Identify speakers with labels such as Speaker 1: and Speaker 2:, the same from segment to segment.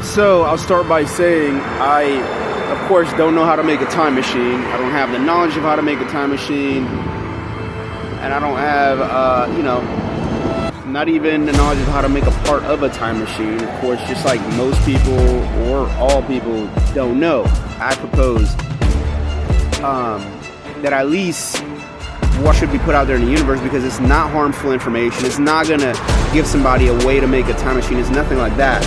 Speaker 1: So I'll start by saying I, of course, don't know how to make a time machine. I don't have the knowledge of how to make a time machine. And I don't have, not even the knowledge of how to make a part of a time machine. Of course, just like most people or all people don't know. I propose that at least what should be put out there in the universe, because it's not harmful information. It's not going to give somebody a way to make a time machine. It's nothing like that.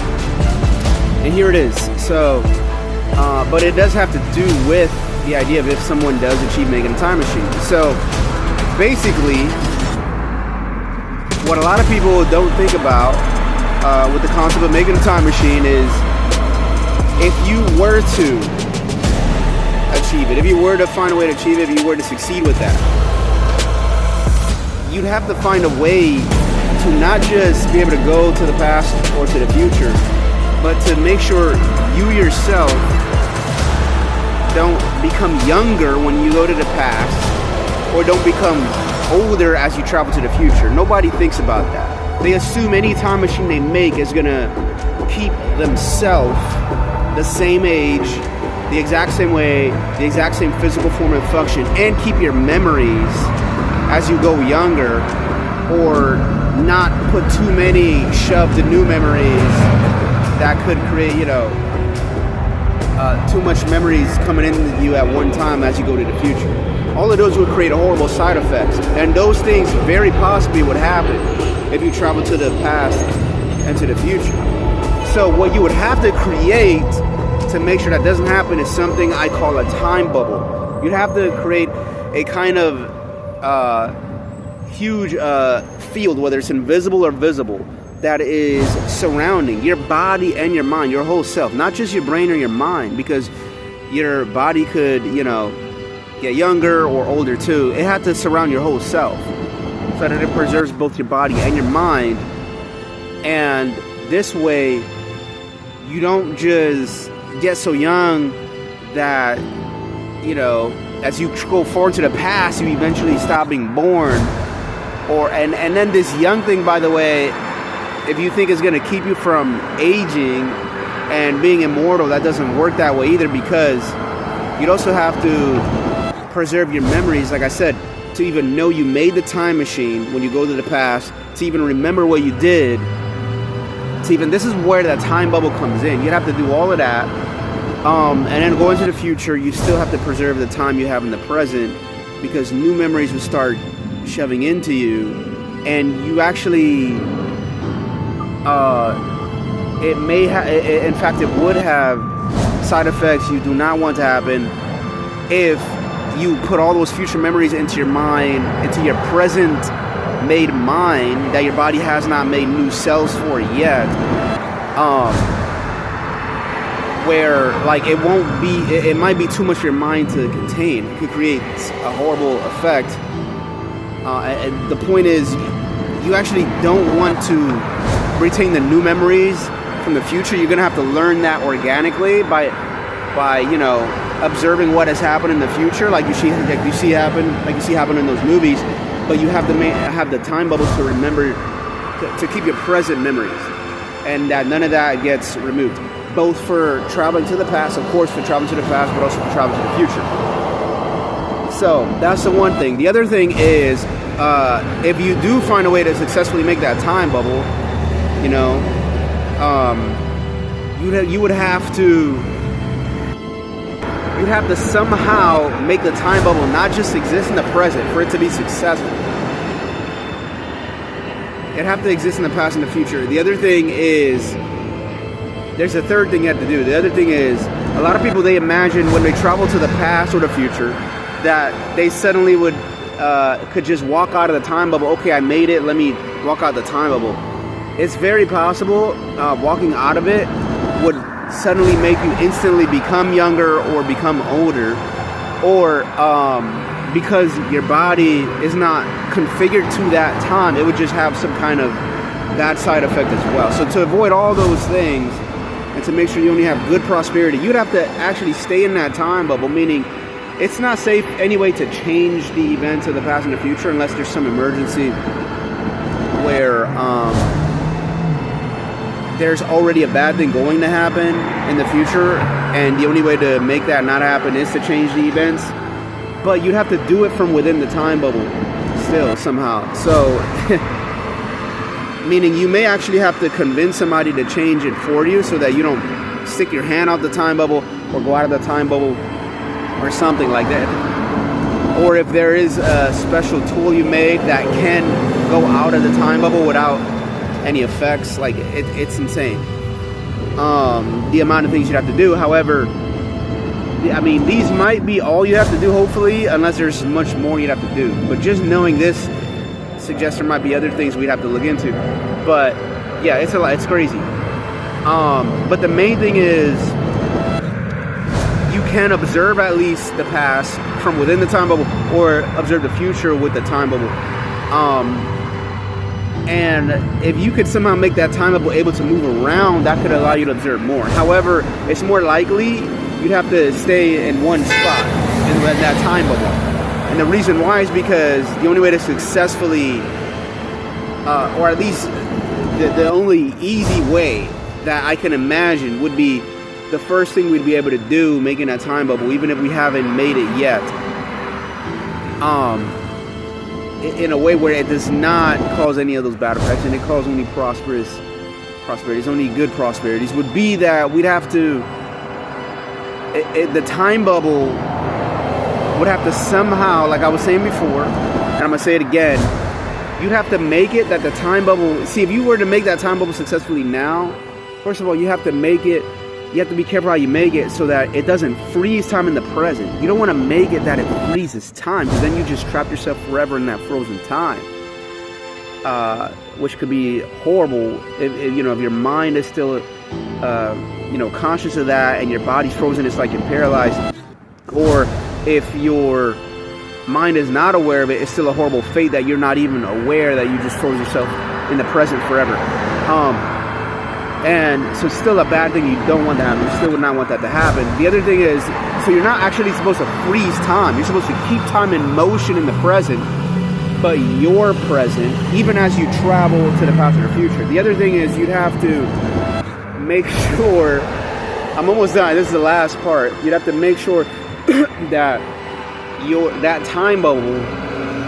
Speaker 1: And here it is. So, but it does have to do with the idea of if someone does achieve making a time machine. So, basically, what a lot of people don't think about with the concept of making a time machine is if you were to achieve it, if you were to find a way to achieve it, if you were to succeed with that, you'd have to find a way to not just be able to go to the past or to the future, but to make sure you yourself don't become younger when you go to the past, or don't become older as you travel to the future. Nobody thinks about that. They assume any time machine they make is gonna keep themselves the same age, the exact same way, the exact same physical form and function, and keep your memories as you go younger, or not put too many shoved new memories that could create, too much memories coming into you at one time as you go to the future. All of those would create horrible side effects, and those things very possibly would happen if you travel to the past and to the future. So what you would have to create to make sure that doesn't happen is something I call a time bubble. You'd have to create a kind of huge field, whether it's invisible or visible, that is surrounding your body and your mind, your whole self, not just your brain or your mind, because your body could, get younger or older too. It had to surround your whole self so that it preserves both your body and your mind. And this way, you don't just get so young that, as you go forward to the past, you eventually stop being born. And then this young thing, by the way, if you think it's going to keep you from aging and being immortal, that doesn't work that way either, because you'd also have to preserve your memories, like I said, to even know you made the time machine when you go to the past, to even remember what you did, this is where that time bubble comes in. You'd have to do all of that, and then go into the future. You still have to preserve the time you have in the present, because new memories would start shoving into you, and you actually it may have, in fact, it would have side effects you do not want to happen if you put all those future memories into your mind, into your present made mind that your body has not made new cells for yet, where like it might be too much for your mind to contain. It could create a horrible effect. And the point is, you actually don't want to retain the new memories from the future. You're gonna have to learn that organically by observing what has happened in the future, like you see happen in those movies. But you have to have the time bubble to remember to keep your present memories, and that none of that gets removed. Both for traveling to the past, of course, for traveling to the past, but also for traveling to the future. So that's the one thing. The other thing is, if you do find a way to successfully make that time bubble, you'd have to somehow make the time bubble not just exist in the present for it to be successful. It'd have to exist in the past and the future. The other thing is, there's a third thing you have to do. The other thing is, a lot of people, they imagine when they travel to the past or the future that they suddenly could just walk out of the time bubble. Okay, I made it, let me walk out the time bubble. It's very possible walking out of it would suddenly make you instantly become younger or become older, or because your body is not configured to that time, it would just have some kind of bad side effect as well. So to avoid all those things and to make sure you only have good prosperity, you'd have to actually stay in that time bubble, meaning it's not safe anyway to change the events of the past and the future unless there's some emergency where there's already a bad thing going to happen in the future, and the only way to make that not happen is to change the events. But you'd have to do it from within the time bubble still somehow. So meaning you may actually have to convince somebody to change it for you so that you don't stick your hand out the time bubble or go out of the time bubble or something like that. Or if there is a special tool you made that can go out of the time bubble without any effects, like it's insane. The amount of things you'd have to do. However, I mean, these might be all you have to do, hopefully, unless there's much more you'd have to do. But just knowing this suggests there might be other things we'd have to look into. But yeah, it's a lot. It's crazy. But the main thing is you can observe at least the past from within the time bubble, or observe the future with the time bubble. And if you could somehow make that time bubble able to move around, that could allow you to observe more. However, it's more likely you'd have to stay in one spot in that time bubble. And the reason why is because the only way to successfully, or at least the only easy way that I can imagine would be the first thing we'd be able to do, making that time bubble, even if we haven't made it yet, in a way where it does not cause any of those bad effects, and it causes only prosperities, only good prosperities, would be that we'd have to, the time bubble would have to somehow, like I was saying before, and I'm going to say it again, you'd have to make it that the time bubble, see, if you were to make that time bubble successfully now, first of all, you have to make it, you have to be careful how you make it so that it doesn't freeze time in the present. You don't want to make it that it freezes time, because then you just trap yourself forever in that frozen time, which could be horrible if your mind is still conscious of that and your body's frozen. It's like you're paralyzed. Or if your mind is not aware of it, it's still a horrible fate that you're not even aware that you just froze yourself in the present forever. And so it's still a bad thing. You don't want that to happen. You still would not want that to happen. The other thing is, so you're not actually supposed to freeze time. You're supposed to keep time in motion in the present, but you're present even as you travel to the past or the future. The other thing is, you'd have to make sure, I'm almost done, this is the last part, you'd have to make sure that that time bubble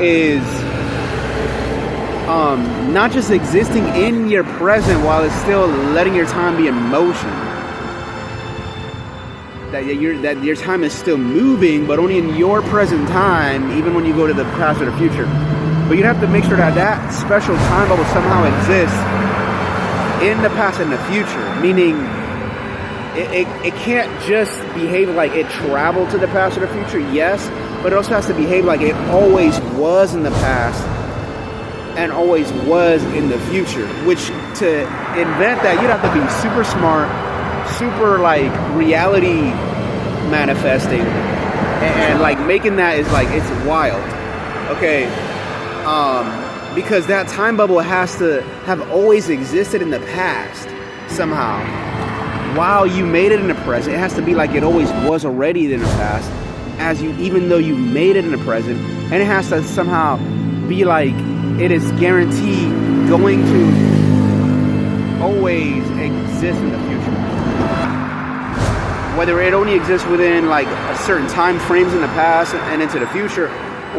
Speaker 1: is not just existing in your present while it's still letting your time be in motion. That your time is still moving, but only in your present time, even when you go to the past or the future. But you'd have to make sure that that special time bubble somehow exists in the past and the future. Meaning, it can't just behave like it traveled to the past or the future, yes, but it also has to behave like it always was in the past and always was in the future. Which, to invent that, you'd have to be super smart, super like reality manifesting, and like making that is like, it's wild. Okay, because that time bubble has to have always existed in the past somehow. While you made it in the present, it has to be like it always was already in the past, even though you made it in the present, and it has to somehow be like it is guaranteed going to always exist in the future. Whether it only exists within like a certain time frames in the past and into the future,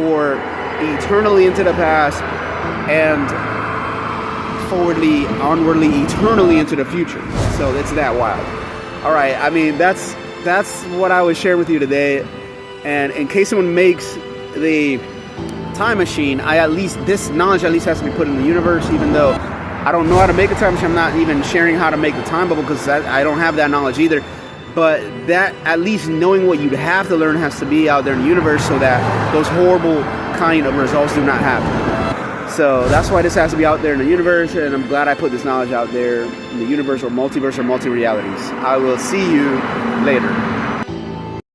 Speaker 1: or eternally into the past and forwardly, onwardly, eternally into the future. So it's that wild. All right, I mean, that's what I was sharing with you today. And in case someone makes the time machine, this knowledge at least has to be put in the universe, even though I don't know how to make a time machine. I'm not even sharing how to make the time bubble, because I don't have that knowledge either. But that, at least knowing what you'd have to learn, has to be out there in the universe so that those horrible kind of results do not happen. So that's why this has to be out there in the universe, and I'm glad I put this knowledge out there in the universe, or multiverse, or multi-realities. I will see you later.